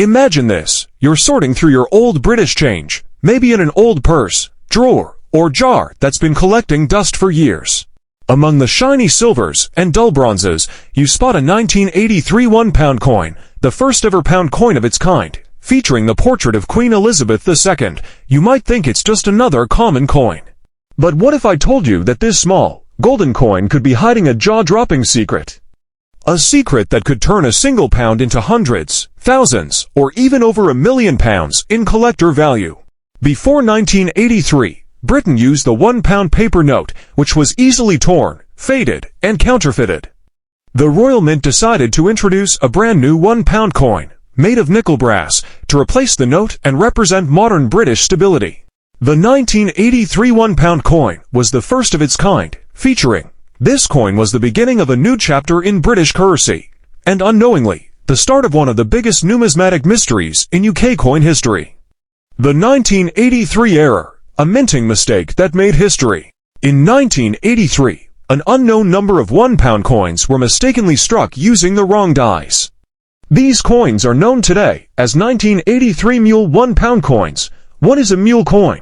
Imagine this. You're sorting through your old British change, maybe in an old purse, drawer, or jar that's been collecting dust for years. Among the shiny silvers and dull bronzes, you spot a 1983 £1 coin, the first ever pound coin of its kind, featuring the portrait of Queen Elizabeth II. You might think it's just another common coin. But what if I told you that this small, golden coin could be hiding a jaw-dropping secret? A secret that could turn a single pound into hundreds, thousands, or even over £1 million in collector value. Before 1983, Britain used the £1 paper note, which was easily torn, faded, and counterfeited. The Royal Mint decided to introduce a brand new £1 coin, made of nickel brass, to replace the note and represent modern British stability. The 1983 £1 coin was the first of its kind, featuring. This coin was the beginning of a new chapter in British currency, and unknowingly, the start of one of the biggest numismatic mysteries in UK coin history. The 1983 error, a minting mistake that made history. In 1983, an unknown number of £1 coins were mistakenly struck using the wrong dies. These coins are known today as 1983 mule £1 coins. What is a mule coin?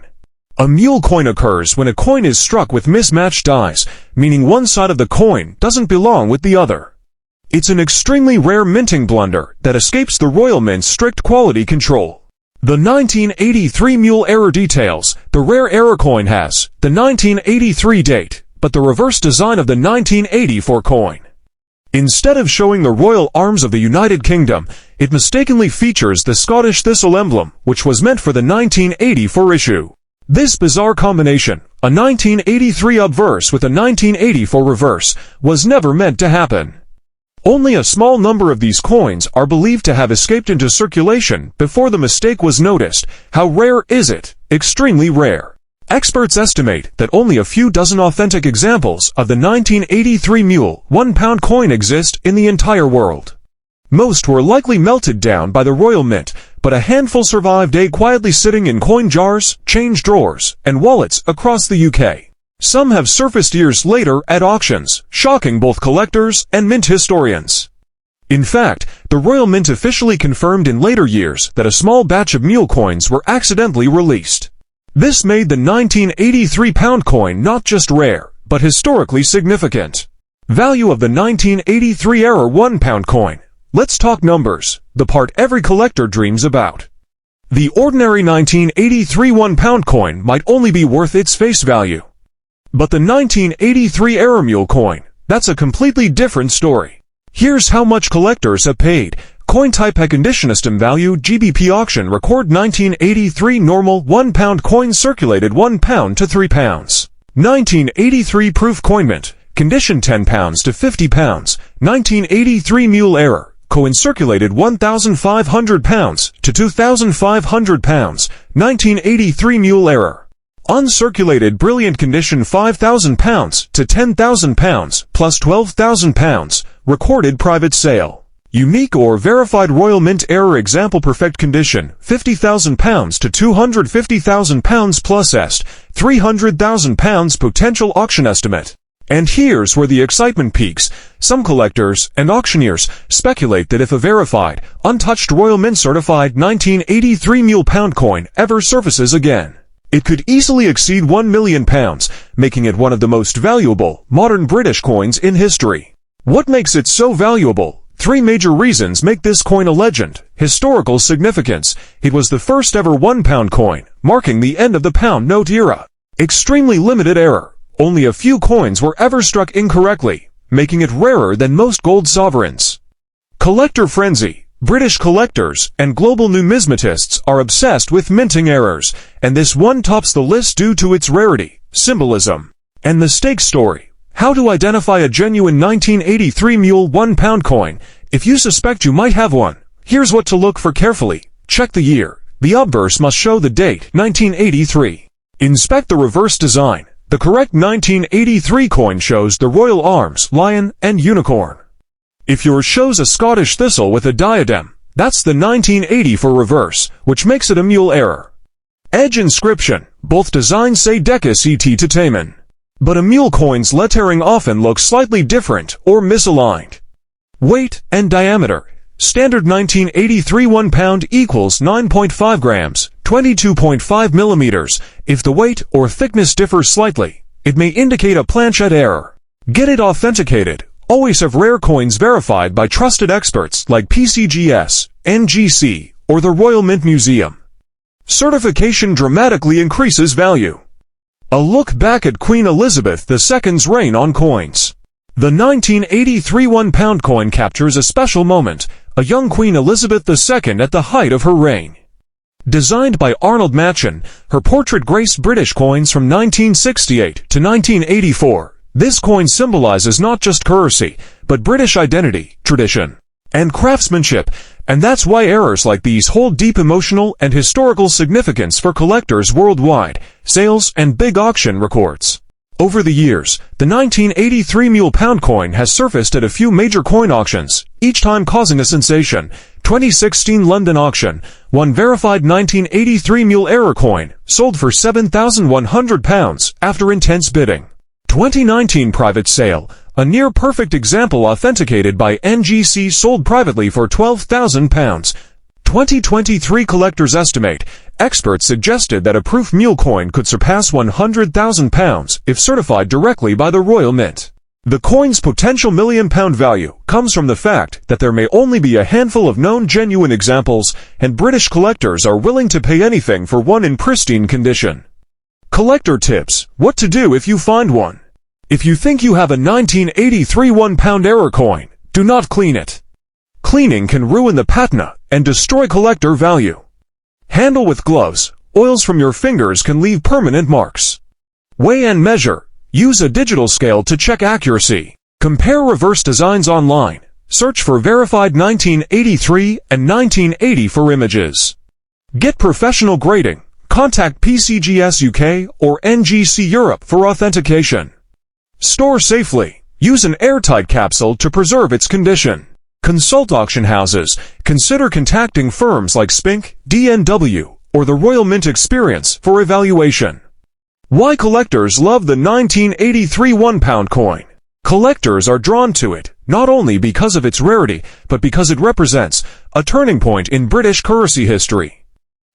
A mule coin occurs when a coin is struck with mismatched dies, meaning one side of the coin doesn't belong with the other. It's an extremely rare minting blunder that escapes the Royal Mint's strict quality control. The 1983 mule error details. The rare error coin has the 1983 date, but the reverse design of the 1984 coin. Instead of showing the royal arms of the United Kingdom, it mistakenly features the Scottish thistle emblem, which was meant for the 1984 issue. This bizarre combination, a 1983 obverse with a 1984 reverse, was never meant to happen. Only a small number of these coins are believed to have escaped into circulation before the mistake was noticed. How rare is it? Extremely rare. Experts estimate that only a few dozen authentic examples of the 1983 mule £1 coin exist in the entire world. Most were likely melted down by the Royal Mint, but a handful survived quietly sitting in coin jars, change drawers, and wallets across the UK. Some have surfaced years later at auctions, shocking both collectors and mint historians. In fact, the Royal Mint officially confirmed in later years that a small batch of mule coins were accidentally released. This made the 1983 £1 coin not just rare, but historically significant. Value of the 1983 error £1 coin. Let's talk numbers, the part every collector dreams about. The ordinary 1983 £1 coin might only be worth its face value. But the 1983 error mule coin, that's a completely different story. Here's how much collectors have paid. Coin type conditionistum value GBP auction record 1983 normal £1 coin circulated £1 to £3. 1983 proof coin mint, condition £10 to £50. 1983 mule error, coin circulated £1,500 to £2,500. 1983 mule error. Uncirculated brilliant condition £5,000 to £10,000 plus £12,000. Recorded private sale. Unique or verified Royal Mint error example perfect condition £50,000 to £250,000 plus est £300,000 potential auction estimate. And here's where the excitement peaks. Some collectors and auctioneers speculate that if a verified, untouched Royal Mint certified 1983 mule £1 coin ever surfaces again, it could easily exceed £1 million, making it one of the most valuable modern British coins in history. What makes it so valuable? 3 major reasons make this coin a legend. Historical significance. It was the first ever £1 coin, marking the end of the pound note era. Extremely limited error. Only a few coins were ever struck incorrectly, making it rarer than most gold sovereigns. Collector frenzy. British collectors and global numismatists are obsessed with minting errors, and this one tops the list due to its rarity, symbolism, and the stake story. How to identify a genuine 1983 mule £1 coin. If you suspect you might have one, here's what to look for carefully. Check the year. The obverse must show the date, 1983. Inspect the reverse design. The correct 1983 coin shows the royal arms, lion, and unicorn. If yours shows a Scottish thistle with a diadem, that's the 1984 reverse, which makes it a mule error. Edge inscription. Both designs say Decus et to Tamen. But a mule coin's lettering often looks slightly different or misaligned. Weight and diameter. Standard 1983 1 pound equals 9.5 grams, 22.5 millimeters. If the weight or thickness differs slightly, it may indicate a planchette error. Get it authenticated. Always have rare coins verified by trusted experts like PCGS, NGC, or the Royal Mint Museum. Certification dramatically increases value. A look back at Queen Elizabeth II's reign on coins. The 1983 1 pound coin captures a special moment, a young Queen Elizabeth II at the height of her reign. Designed by Arnold Machin, her portrait graced British coins from 1968 to 1984. This coin symbolizes not just currency, but British identity, tradition, and craftsmanship, and that's why errors like these hold deep emotional and historical significance for collectors worldwide, sales and big auction records. Over the years, the 1983 mule pound coin has surfaced at a few major coin auctions, each time causing a sensation. 2016 London auction, one verified 1983 mule error coin, sold for £7,100 after intense bidding. 2019 private sale, a near-perfect example authenticated by NGC, sold privately for £12,000. 2023 collectors estimate, experts suggested that a proof mule coin could surpass £100,000 if certified directly by the Royal Mint. The coin's potential million-pound value comes from the fact that there may only be a handful of known genuine examples, and British collectors are willing to pay anything for one in pristine condition. Collector tips: what to do if you find one. If you think you have a 1983 1 pound error coin, do not clean it. Cleaning can ruin the patina and destroy collector value. Handle with gloves. Oils from your fingers can leave permanent marks. Weigh and measure. Use a digital scale to check accuracy. Compare reverse designs online. Search for verified 1983 and 1980 for images. Get professional grading. Contact PCGS UK or NGC Europe for authentication. Store safely. Use an airtight capsule to preserve its condition. Consult auction houses. Consider contacting firms like Spink, DNW, or the Royal Mint Experience for evaluation. Why collectors love the 1983 1 pound coin. Collectors are drawn to it, not only because of its rarity, but because it represents a turning point in British currency history.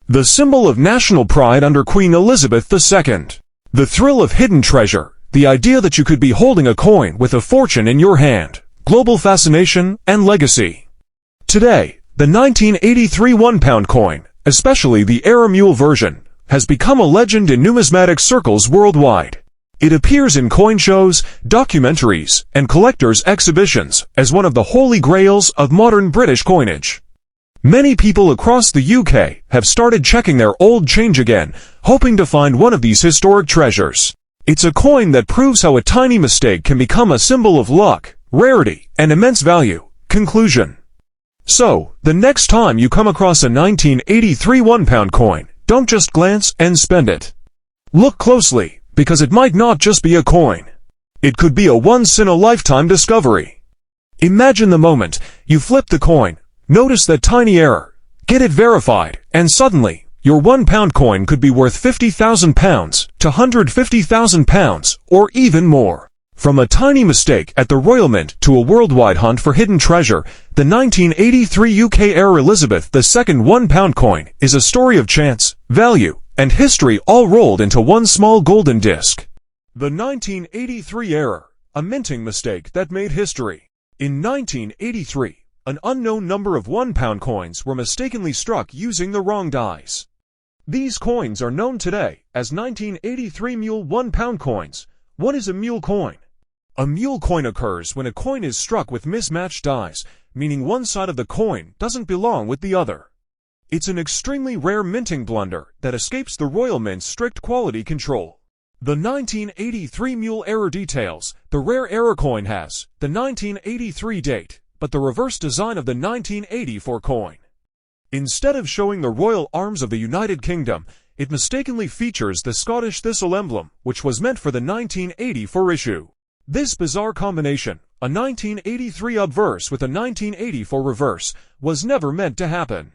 The symbol of national pride under Queen Elizabeth II. The thrill of hidden treasure, the idea that you could be holding a coin with a fortune in your hand, global fascination and legacy. Today, the 1983 1 pound coin, especially the Era Mule version, has become a legend in numismatic circles worldwide. It appears in coin shows, documentaries, and collectors' exhibitions as one of the holy grails of modern British coinage. Many people across the UK have started checking their old change again, hoping to find one of these historic treasures. It's a coin that proves how a tiny mistake can become a symbol of luck, rarity, and immense value. Conclusion. So, the next time you come across a 1983 1 pound coin, don't just glance and spend it. Look closely, because it might not just be a coin. It could be a once-in-a-lifetime discovery. Imagine the moment you flip the coin, notice that tiny error, get it verified, and suddenly, your 1 pound coin could be worth £50,000 to £150,000 or even more. From a tiny mistake at the Royal Mint to a worldwide hunt for hidden treasure, the 1983 UK-era Elizabeth II 1 pound coin is a story of chance, value, and history all rolled into one small golden disc. The 1983 error, a minting mistake that made history. In 1983, an unknown number of 1 pound coins were mistakenly struck using the wrong dies. These coins are known today as 1983 mule 1 pound coins. What is a mule coin? A mule coin occurs when a coin is struck with mismatched dies, meaning one side of the coin doesn't belong with the other. It's an extremely rare minting blunder that escapes the Royal Mint's strict quality control. The 1983 mule error details: the rare error coin has the 1983 date, but the reverse design of the 1984 coin. Instead of showing the royal arms of the United Kingdom, it mistakenly features the Scottish thistle emblem, which was meant for the 1984 issue. This bizarre combination, a 1983 obverse with a 1984 reverse, was never meant to happen.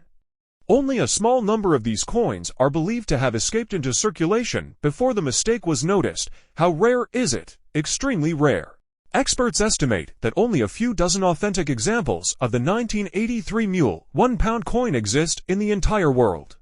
Only a small number of these coins are believed to have escaped into circulation before the mistake was noticed. How rare is it? Extremely rare. Experts estimate that only a few dozen authentic examples of the 1983 mule 1-pound coin exist in the entire world.